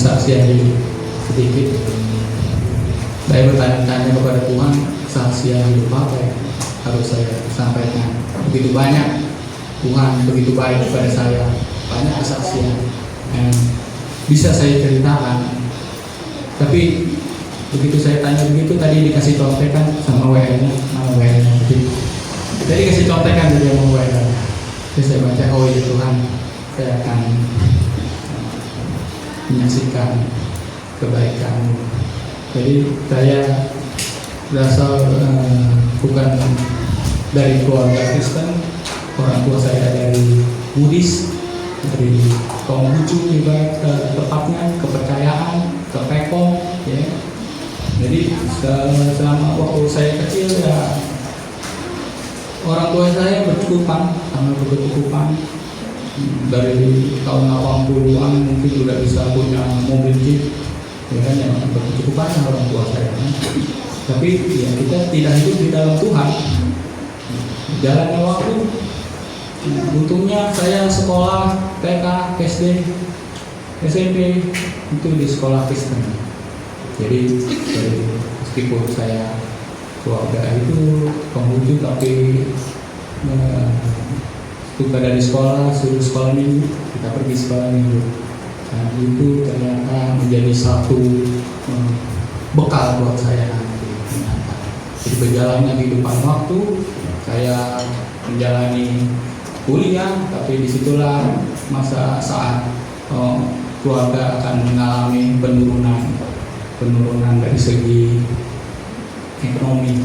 kesaksian hidup sedikit. Saya bertanya-tanya kepada Tuhan, kesaksian hidup apa yang harus saya sampaikan? Begitu banyak, Tuhan begitu baik kepada saya, banyak kesaksian yang bisa saya ceritakan. Tapi begitu saya tanya begitu, tadi dikasih contekan sama WA-nya, nama WA-nya. Jadi kasih contekan dari yang WA-nya. Terus saya baca, oh ya Tuhan, saya akan menyaksikan kebaikan-Mu. Jadi saya berasal bukan dari keluarga Kristen, orang tua saya dari Buddhis, dari Konghucu juga tepatnya, kepercayaan, kepeko, ya. Jadi selama waktu saya kecil ya orang tua saya bercukupan, sangat bercukupan. Dari tahun 80-an mungkin sudah bisa punya mobil jeep, ya kan, yang berkecukupan orang tua saya. Tapi ya kita tidak hidup di dalam Tuhan. Jalannya waktu, untungnya saya sekolah TK, SD, SMP itu di sekolah Kristen. Jadi meskipun saya keluarga itu Konghucu, tapi suka dari sekolah, suruh sekolah minggu, kita pergi sekolah minggu. Nah itu ternyata menjadi satu bekal buat saya nanti. Jadi berjalannya kehidupan waktu, saya menjalani kuliah, tapi disitulah masa saat keluarga akan mengalami penurunan dari segi ekonomi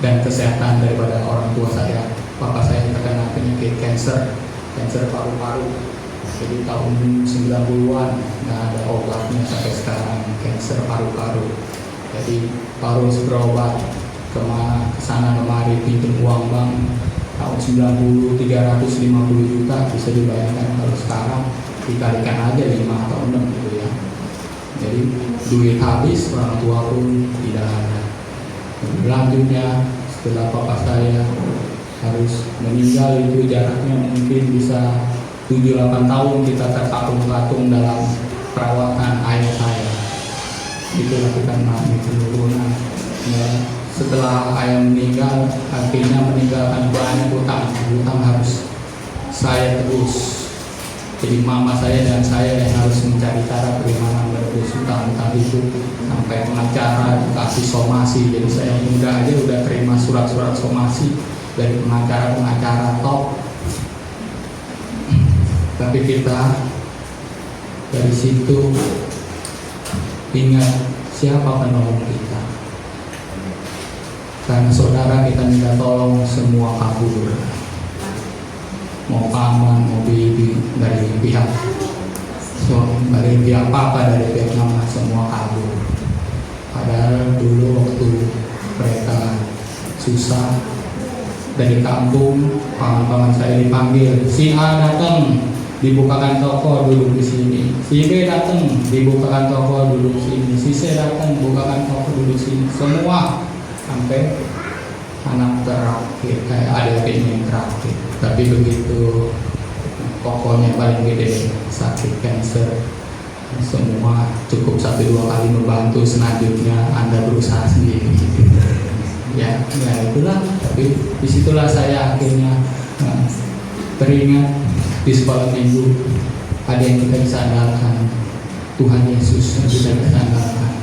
dan kesehatan daripada orang tua saya. Papa saya terkena penyakit kanker paru-paru. Jadi tahun 90-an nggak ada obatnya sampai sekarang, kanker paru-paru. Jadi harus berobat kesana kemari, pinjam uang bank. Tahun 90 350 juta, bisa dibayangkan kalau sekarang dikalikan aja 5 atau 6 gitu ya. Jadi duit habis, orang tua pun tidak ada. Selanjutnya setelah papa saya harus meninggal, itu jaraknya mungkin bisa 7-8 tahun kita terkatung-katung dalam perawatan ayah saya. Itulah kita mengalami penurunan. Ya, setelah ayah meninggal, akhirnya meninggalkan banyak hutang harus saya tebus. Jadi mama saya dan saya yang harus mencari cara bagaimana menebus hutang itu, sampai pengacara dikasih somasi. Jadi saya muda aja udah terima surat-surat somasi dari pengacara top. Tapi kita dari situ ingat siapa penolong kita. Karena saudara kita minta tolong semua kabur. Mau paman, mau bibi, dari pihak papa, dari pihak mama, semua kabur. Padahal dulu waktu mereka susah dari kampung, paman-paman saya dipanggil, si A datang, dibukakan toko, duduk di sini. Si B datang, dibukakan toko, duduk di sini. Si C datang, bukakan toko, duduk di sini. Semua sampai anak terakhir, kayak adik-adiknya yang terakhir. Tapi begitu pokoknya paling gede sakit kanker, semua cukup 1-2 kali membantu, selanjutnya Anda berusaha sendiri. Ya itulah. Tapi disitulah saya akhirnya teringat di sekolah minggu ada yang kita bisa andalkan, Tuhan Yesus yang bisa kita andalkan.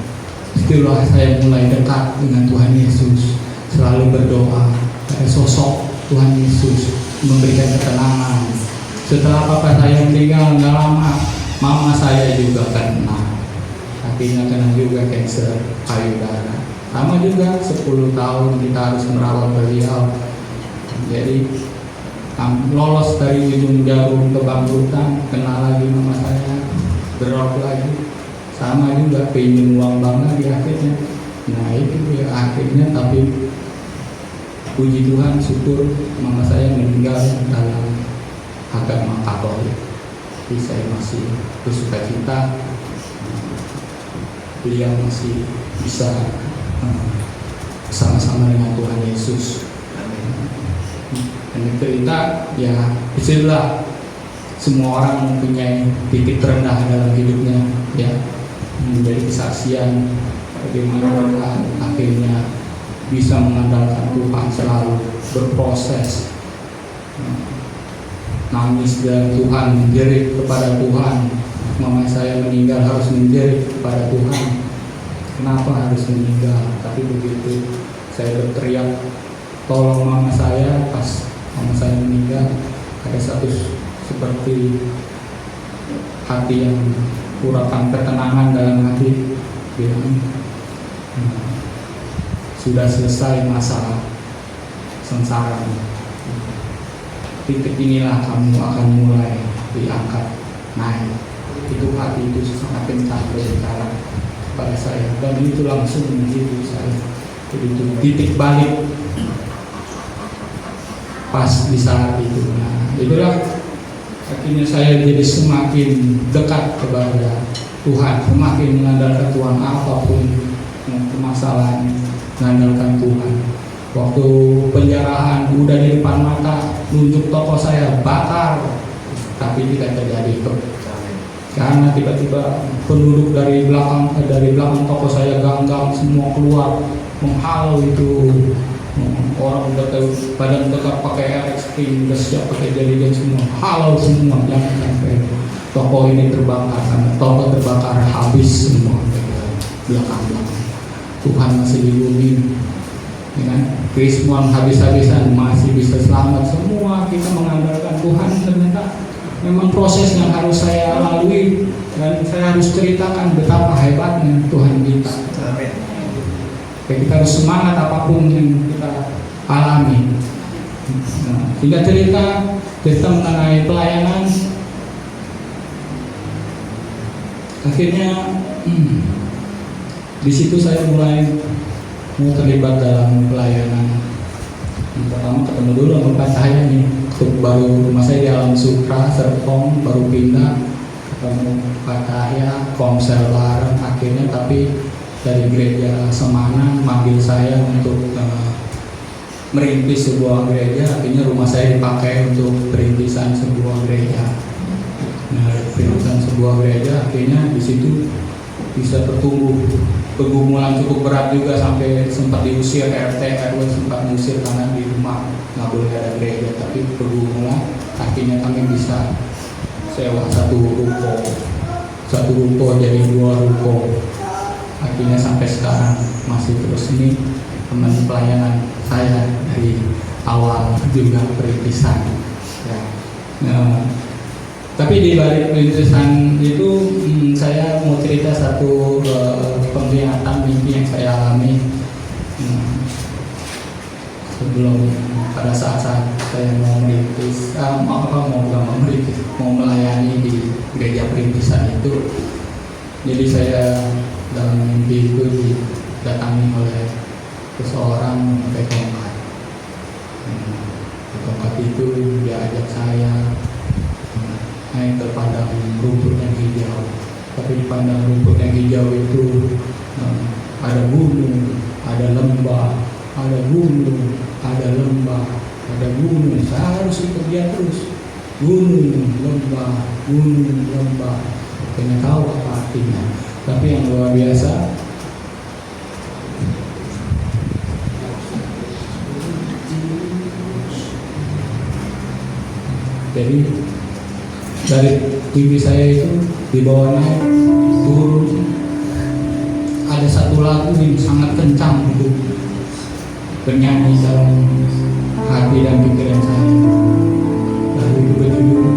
Itulah saya mulai dekat dengan Tuhan Yesus, selalu berdoa pada sosok Tuhan Yesus, memberikan ketenangan. Setelah papa saya meninggal nggak lama, mama saya juga kena, akhirnya kena juga kanker payudara. Sama juga 10 tahun kita harus merawat beliau. Jadi lolos dari ujung jarum ke bangkutan, kena lagi mama saya, drop lagi. Sama juga pinjam uang bank lagi akhirnya. Nah itu ya akhirnya, tapi puji Tuhan, syukur mama saya meninggal dalam agama Katolik. Jadi saya masih bersuka cita, beliau masih bisa bersama-sama dengan Tuhan Yesus. Dan cerita ya, itulah semua orang mempunyai titik terendah dalam hidupnya, ya, menjadi kesaksian bagaimana mereka akhirnya bisa mengandalkan Tuhan, selalu berproses, nangis dan Tuhan, menjerit kepada Tuhan. Mama saya meninggal harus menjerit kepada Tuhan, kenapa harus meninggal? Tapi begitu saya berteriak tolong mama saya, pas mama saya meninggal, ada satu seperti hati yang kurang ketenangan dalam hati, bilang sudah selesai masa sengsara, titik inilah kamu akan mulai diangkat naik. Itu hati itu sangat kencang berbicara pada saya, dan itu langsung menghibur saya. Itu titik balik pas di saat itu. Nah, itulah akhirnya saya jadi semakin dekat kepada Tuhan, semakin mengandalkan Tuhan, apapun permasalahan, mengandalkan Tuhan. Waktu penjarahan udah di depan mata, nunjuk toko saya bakar, tapi tidak terjadi. Karena tiba-tiba penduduk dari belakang toko saya gang-gang semua keluar menghalau itu. Orang udah pada dekat pakai air ekstrim, udah siap pakai jadikan semua, halau semua, jangan sampai toko ini terbakar. Karena toko terbakar habis semua belakang. Tuhan masih dilindungi, ya kan? Krismon habis-habisan masih bisa selamat. Semua kita mengandalkan Tuhan. Ternyata memang proses yang harus saya lalui, dan saya harus ceritakan betapa hebatnya Tuhan kita. Kita harus semangat apapun yang kita alami. Nah, tiga cerita mengenai pelayanan. Akhirnya di situ saya mulai terlibat dalam pelayanan. Yang pertama ketemu dulu sama Pak saya nih, baru rumah saya di Alam Sukra, Serpong, baru pindah ketemu Pak Cahya, komsel bareng. Akhirnya tapi dari gereja Semana manggil saya untuk merintis sebuah gereja. Akhirnya rumah saya dipakai untuk perintisan sebuah gereja. Nah, perintisan sebuah gereja akhirnya di situ bisa bertumbuh. Pergumulan cukup berat juga, sampai sempat diusir RT RW, sempat mengusir karena di rumah nggak boleh ada gereja. Tapi pergumulan akhirnya kami bisa sewa satu ruko jadi 2 ruko. Akhirnya sampai sekarang masih terus. Ini teman pelayanan saya dari awal juga perintisan, ya. Nah, tapi di balik perintisan itu saya mau cerita satu penglihatan mimpi yang saya alami sebelum pada saat saya mau merintis, mau melayani di gereja perintisan itu. Jadi saya dalam mimpi itu didatangi oleh seseorang pakai tongkat. Tongkat itu dia ajak saya naik ke padang rumput yang hijau. Tapi di padang rumput yang hijau itu ada gunung, ada lembah, ada gunung, ada lembah, ada gunung. Saya harus ikut dia terus. Gunung, lembah, gunung, lembah. Kayaknya tahu apa artinya. Tapi yang luar biasa, jadi dari mimpi saya itu di bawahnya turun ada satu lagu yang sangat kencang itu bernyanyi dalam hati dan pikiran saya. Lagu itu berjudul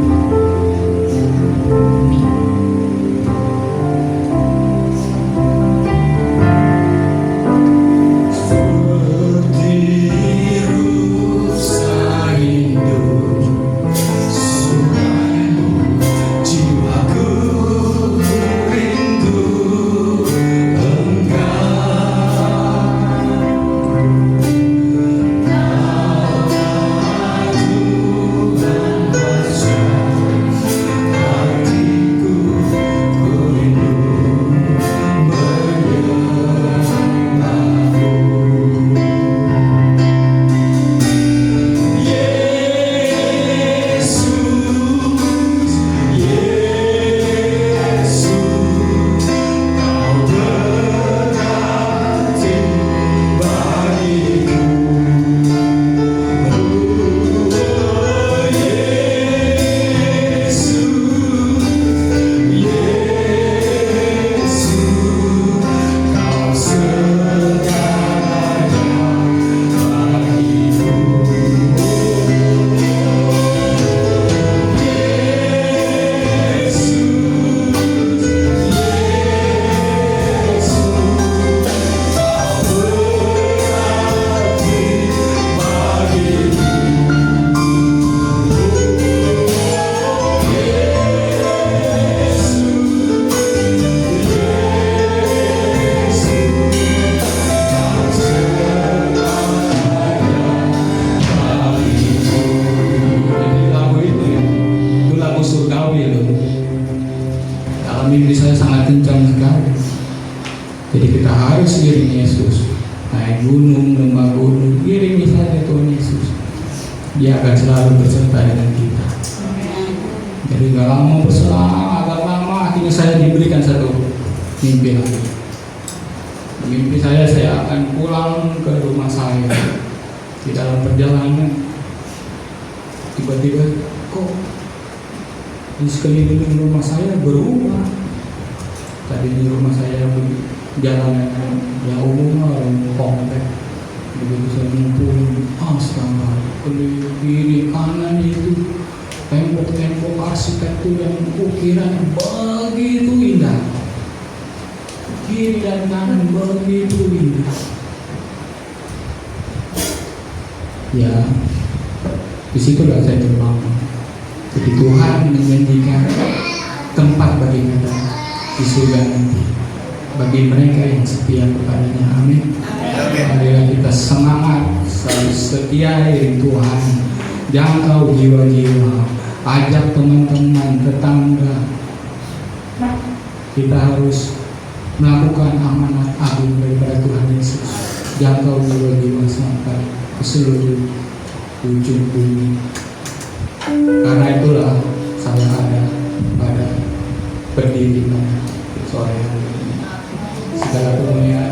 Dia akan selalu berserta dengan kita. Jadi nggak lama berselang, agak lama akhirnya saya diberikan satu mimpi lagi. Mimpi saya akan pulang ke rumah saya. Di dalam perjalanan tiba-tiba kok di sekeliling rumah saya berubah. Tadi di rumah saya jalan yang umum komplek. Begitu saya mumpung, astaga, kiri kanan itu tembok-tembok arsitektur yang ukiran begitu indah. Kiri dan kanan begitu indah. Ya, disitulah saya terbangun. Jadi Tuhan menjanjikan tempat bagi kita di surga nanti bagi mereka yang setia kepadanya. Amin. Marilah kita semangat, selalu setia dengan Tuhan. Jangkau jiwa-jiwa, ajak teman-teman, tetangga. Kita harus melakukan amanat agung daripada Tuhan Yesus. Jangkau jiwa-jiwa sampai ke seluruh ujung bumi. Karena itulah saya ada pada berdiri pada sore hari ini. Segala kemuliaan